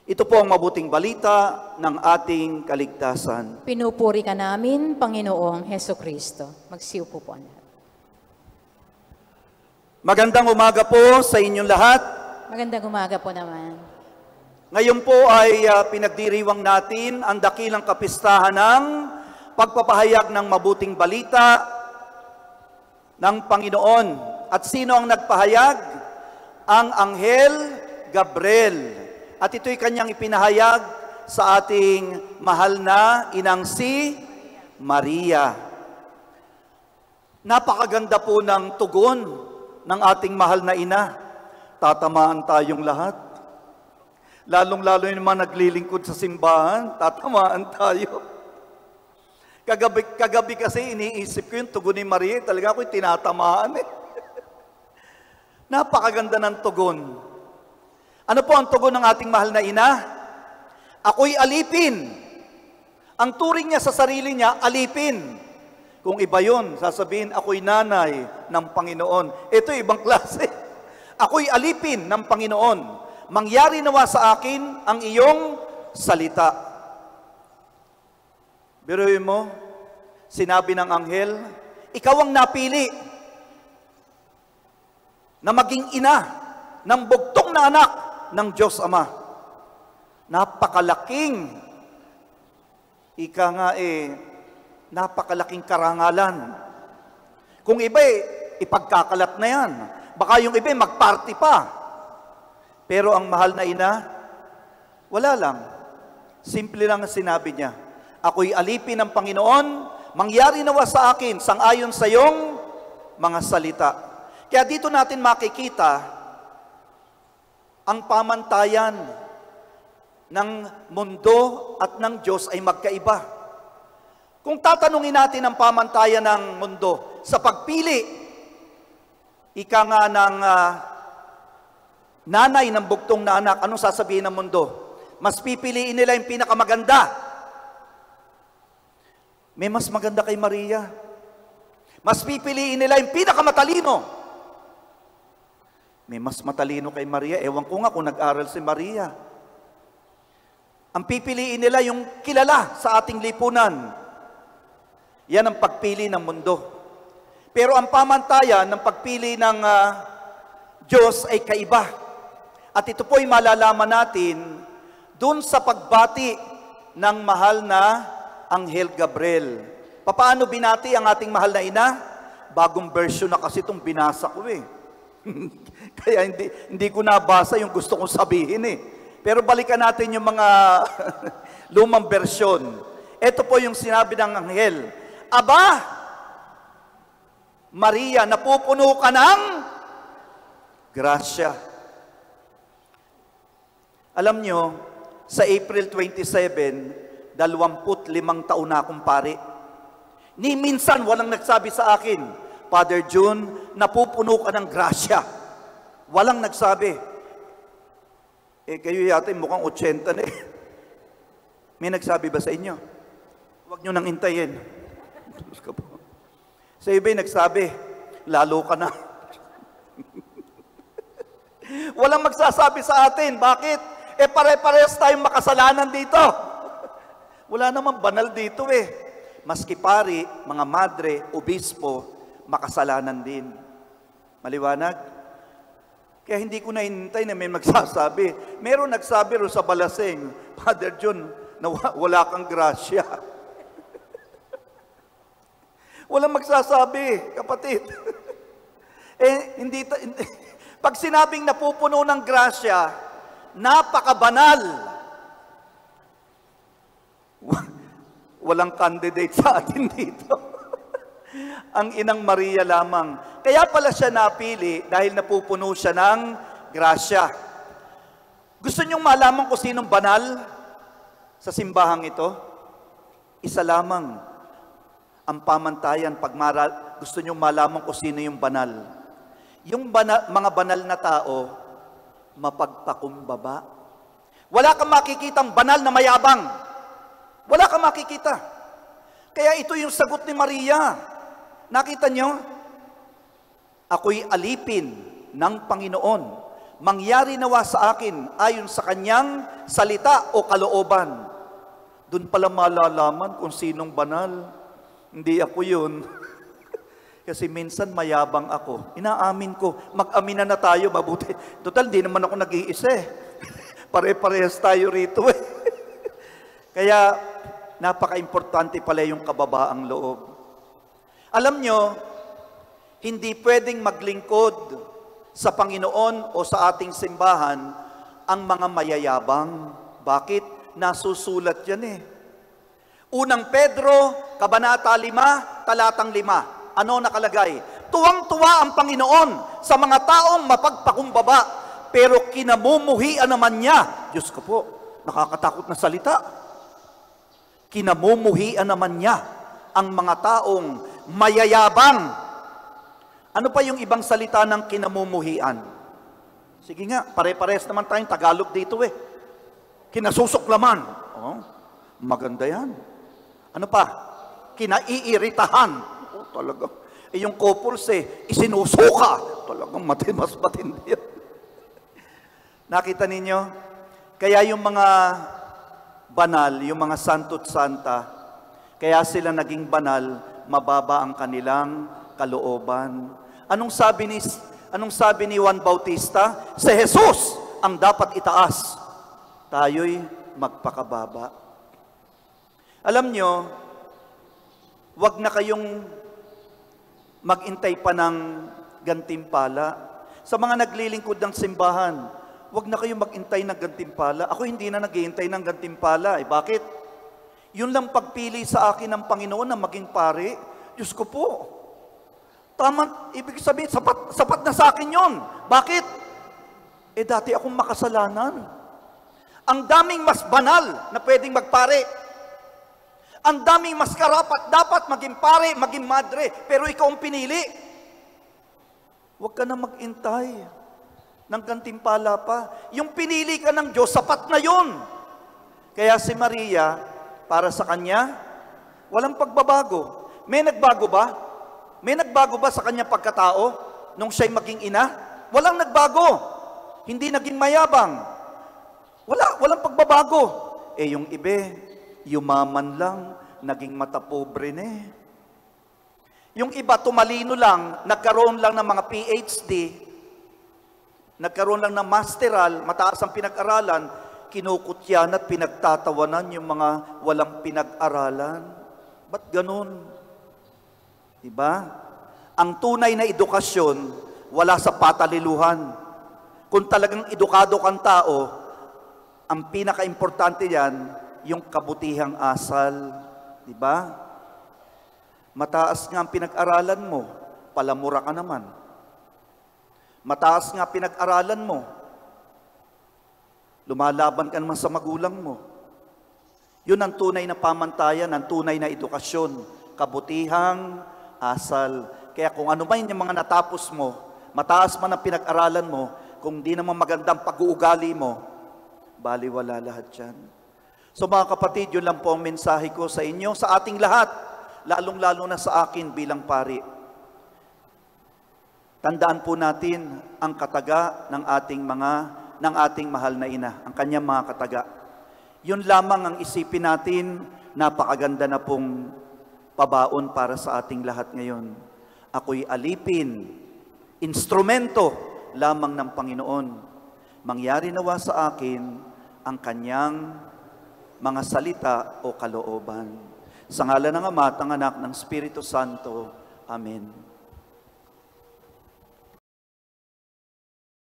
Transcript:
Ito po ang mabuting balita ng ating kaligtasan. Pinupuri ka namin, Panginoong Heso Kristo. Magsiupo po ang lahat. Magandang umaga po sa inyong lahat. Magandang umaga po naman. Ngayon po ay pinagdiriwang natin ang dakilang kapistahan ng pagpapahayag ng mabuting balita ng Panginoon. At sino ang nagpahayag? Ang Anghel Gabriel. At ito'y kanyang ipinahayag sa ating mahal na inang si Maria. Napakaganda po ng tugon ng ating mahal na ina. Tatamaan tayong lahat. Lalong-lalo yung mga naglilingkod sa simbahan, tatamaan tayo. Kagabi kasi iniisip ko yung tugon ni Maria, talaga ako'y tinatamaan eh. Napakaganda ng tugon. Ano po ang tugon ng ating mahal na ina? Ako'y alipin. Ang turing niya sa sarili niya, alipin. Kung iba yun, sasabihin, ako'y nanay ng Panginoon. Ito ibang klase. Ako'y alipin ng Panginoon. Mangyari nawa sa akin ang iyong salita. Biruin mo, sinabi ng anghel, ikaw ang napili na maging ina ng bugtong na anak ng Diyos Ama. Napakalaking, napakalaking karangalan. Kung iba ipagkakalat na yan. Baka yung iba magparty pa. Pero ang mahal na ina, wala lang. Simple lang ang sinabi niya. Ako'y alipin ng Panginoon, mangyari nawa sa akin, sangayon sa iyong mga salita. Kaya dito natin makikita ang pamantayan ng mundo at ng Diyos ay magkaiba. Kung tatanungin natin ang pamantayan ng mundo sa pagpili, ika nga ng nanay ng bugtong na anak, anong sasabihin ng mundo? Mas pipiliin nila yung pinakamaganda. May mas maganda kay Maria. Mas pipiliin nila yung pinakamatalino. May mas matalino kay Maria. Ewan ko nga kung nag-aral si Maria. Ang pipiliin nila yung kilala sa ating lipunan. Yan ang pagpili ng mundo. Pero ang pamantayan ng pagpili ng Diyos ay kaiba. At ito po ay malalaman natin dun sa pagbati ng mahal na Anghel Gabriel. Paano binati ang ating mahal na ina? Bagong version na kasi itong binasa ko eh. Kaya hindi ko nabasa yung gusto kong sabihin eh. Pero balikan natin yung mga lumang bersyon. Ito po yung sinabi ng anghel. Aba, Maria, napupuno ka ng grasya. Alam nyo, sa April 27, 25 taon na akong pare. Ni minsan walang nagsabi sa akin, Father June, napupuno ka ng grasya. Walang nagsabi. Kayo yata mukhang 80 na eh. May nagsabi ba sa inyo? Huwag nyo nang intayin. Sa iba nagsabi, lalo ka na. Walang magsasabi sa atin. Bakit? Pare-parehas tayong makasalanan dito. Wala namang banal dito eh. Maski pari, mga madre, obispo, makasalanan din. Maliwanag? Kaya hindi ko nahintay na may magsasabi. Meron nagsabi ro sa Balaseng, Father John, na wala kang grasya. Walang magsasabi, kapatid. Hindi, pag sinabing napupuno ng grasya, napakabanal. Walang candidate sa atin dito. Ang inang Maria lamang. Kaya pala siya napili dahil napupuno siya ng grasya. Gusto niyong malaman kung sinong banal sa simbahang ito? Isa lamang ang pamantayan pag gusto niyong malaman kung sino yung banal. Yung mga banal na tao, mapagpakumbaba. Wala kang makikitang banal na mayabang. Wala kang makikita. Kaya ito yung sagot ni Maria. Nakita nyo? Ako'y alipin ng Panginoon. mangyari nawa sa akin ayon sa kanyang salita o kalooban. Doon pala malalaman kung sinong banal. Hindi ako yun. Kasi minsan mayabang ako. Inaamin ko, mag-amina na tayo, mabuti. Total, di naman ako nag-iisa eh. Pare-parehas tayo rito eh. Kaya, napaka-importante pala yung kababaang loob. Alam nyo, hindi pwedeng maglingkod sa Panginoon o sa ating simbahan ang mga mayayabang. Bakit? Nasusulat yan eh. Unang Pedro, Kabanata 5, Talatang 5. Ano nakalagay? Tuwang-tuwa ang Panginoon sa mga taong mapagpakumbaba, pero kinamumuhian naman niya. Diyos ko po, nakakatakot na salita. Kinamumuhian naman niya ang mga taong mayayabang. Ano pa yung ibang salita ng kinamumuhian? Sige nga, pare-pares naman tayong Tagalog dito eh. Kinasusuklaman. Oh, maganda yan. Ano pa? Kinaiiritahan. Oh, talaga. Eh yung couples eh, isinusuka. Talagang mas matindi yan. Nakita ninyo? Kaya yung mga banal, yung mga santo't santa, kaya sila naging banal, mababa ang kanilang kalooban. Anong sabi ni Juan Bautista? Si Jesus ang dapat itaas. Tayo'y magpakababa. Alam nyo, wag na kayong magintay pa ng gantimpala. Sa mga naglilingkod ng simbahan, wag na kayong magintay ng gantimpala. Ako hindi na naghihintay ng gantimpala. Bakit? Yun lang pagpili sa akin ng Panginoon na maging pare. Diyos ko po. Tama, ibig sabihin, sapat na sa akin yun. Bakit? Eh dati akong makasalanan. Ang daming mas banal na pwedeng magpare. Ang daming mas karapat dapat maging pare, maging madre, pero ikaw ang pinili. Huwag ka na mag-intay ng gantimpala pa. Yung pinili ka ng Diyos, sapat na yun. Kaya si Maria, para sa kanya, walang pagbabago. May nagbago ba? May nagbago ba sa kanyang pagkatao nung siya'y maging ina? Walang nagbago. Hindi naging mayabang. Walang pagbabago. Eh yung ibe, yumaman lang, naging matapobre na eh. Yung iba, tumalino lang, nagkaroon lang ng mga PhD, nagkaroon lang ng masteral, mataas ang pinag-aralan, kinukutyan at pinagtatawanan yung mga walang pinag-aralan. Ba't ganun? Diba? Ang tunay na edukasyon, wala sa pataliluhan. Kung talagang edukado kang tao, ang pinaka-importante yan, yung kabutihang asal. Diba? Mataas nga ang pinag-aralan mo, palamura ka naman. Mataas nga pinag-aralan mo, lumalaban ka naman sa magulang mo. Yun ang tunay na pamantayan, ang tunay na edukasyon, kabutihang asal. Kaya kung ano man yung mga natapos mo, mataas man ang pinag-aralan mo, kung di naman magandang pag-uugali mo, baliwala lahat yan. So mga kapatid, yun lang po ang mensahe ko sa inyo, sa ating lahat, lalong-lalo na sa akin bilang pari. Tandaan po natin ang kataga ng ating mahal na ina, ang kanyang mga kataga. Yun lamang ang isipin natin, napakaganda na pong pabaon para sa ating lahat ngayon. Ako'y alipin, instrumento lamang ng Panginoon. Mangyari nawa sa akin ang kanyang mga salita o kalooban. Sa ngalan ng Ama at ng Anak ng Espiritu Santo. Amen.